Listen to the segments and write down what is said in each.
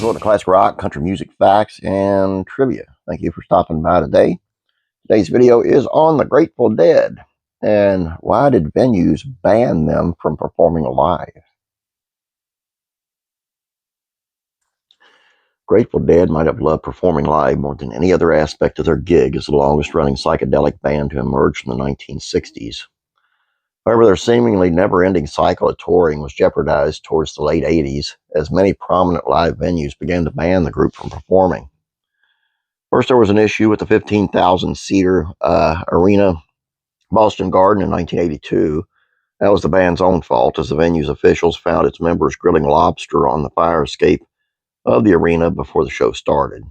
welcome to Classic Rock, Country Music Facts, and Trivia. Thank you for stopping by today. Today's video is on the Grateful Dead, and why did venues ban them from performing live? Grateful Dead might have loved performing live more than any other aspect of their gig as the longest-running psychedelic band to emerge from the 1960s. However, their seemingly never-ending cycle of touring was jeopardized towards the late 80s as many prominent live venues began to ban the group from performing. First, there was an issue with the 15,000-seater arena Boston Garden in 1982. That was the band's own fault, as the venue's officials found its members grilling lobster on the fire escape of the arena before the show started.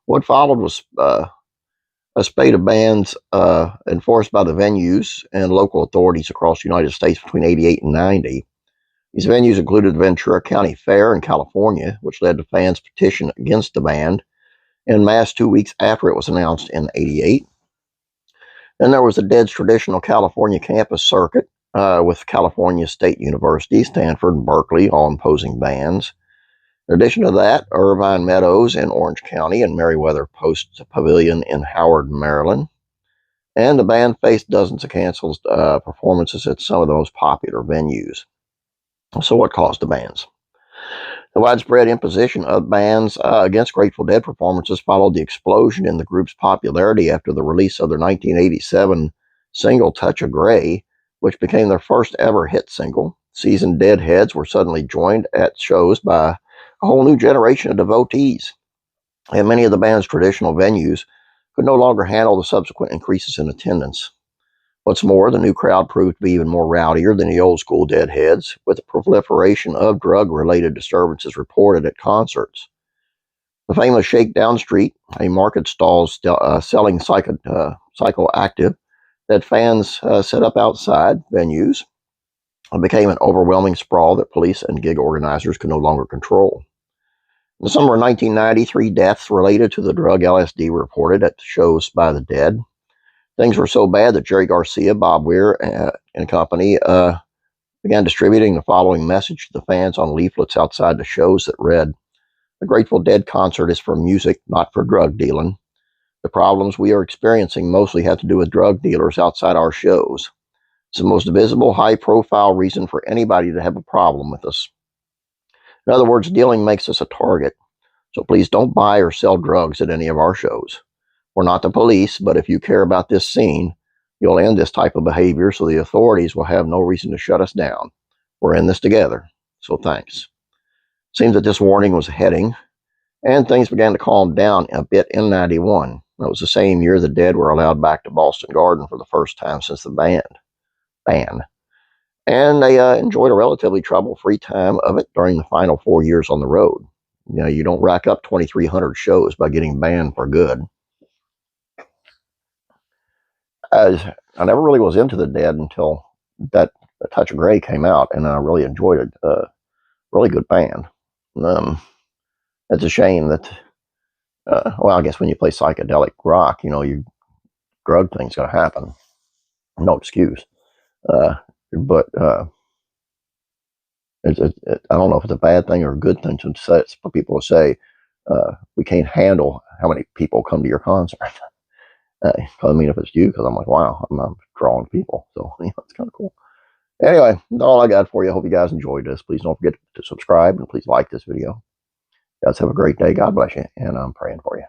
What followed was a spate of bans enforced by the venues and local authorities across the United States between 88 and 90. These venues included the Ventura County Fair in California, which led to fans' petition against the ban en masse 2 weeks after it was announced in 88. Then there was the Dead's traditional California campus circuit with California State University, Stanford, and Berkeley all imposing bans. In addition to that, Irvine Meadows in Orange County and Meriwether Post Pavilion in Howard, Maryland. And the band faced dozens of canceled performances at some of the most popular venues. So what caused the bans? The widespread imposition of bans against Grateful Dead performances followed the explosion in the group's popularity after the release of their 1987 single Touch of Grey, which became their first ever hit single. Seasoned Deadheads were suddenly joined at shows by a whole new generation of devotees, and many of the band's traditional venues could no longer handle the subsequent increases in attendance. What's more, the new crowd proved to be even more rowdier than the old-school Deadheads, with the proliferation of drug-related disturbances reported at concerts. The famous Shakedown Street, a market stall selling psychoactive that fans set up outside venues, became an overwhelming sprawl that police and gig organizers could no longer control. In the summer of 1990, 3 deaths related to the drug LSD were reported at shows by the Dead. Things were so bad that Jerry Garcia, Bob Weir, and company began distributing the following message to the fans on leaflets outside the shows that read, "The Grateful Dead concert is for music, not for drug dealing. The problems we are experiencing mostly have to do with drug dealers outside our shows. It's the most visible, high-profile reason for anybody to have a problem with us. In other words, dealing makes us a target. So please don't buy or sell drugs at any of our shows. We're not the police, but if you care about this scene, you'll end this type of behavior so the authorities will have no reason to shut us down. We're in this together, so thanks." Seems that this warning was heading, and things began to calm down a bit in 91. That was the same year the Dead were allowed back to Boston Garden for the first time since the ban. And they enjoyed a relatively trouble-free time of it during the final 4 years on the road. You know, you don't rack up 2,300 shows by getting banned for good. I never really was into the Dead until that Touch of Grey came out, and I really enjoyed it. Really good band. It's a shame that, well, I guess when you play psychedelic rock, you know, drug thing's going to happen. No excuse. But I don't know if it's a bad thing or a good thing for people to say, we can't handle how many people come to your concert. I mean, if it's you, because I'm like, wow, I'm drawing people. So, you know, it's kind of cool. Anyway, that's all I got for you. I hope you guys enjoyed this. Please don't forget to subscribe, and please like this video. You guys have a great day. God bless you, and I'm praying for you.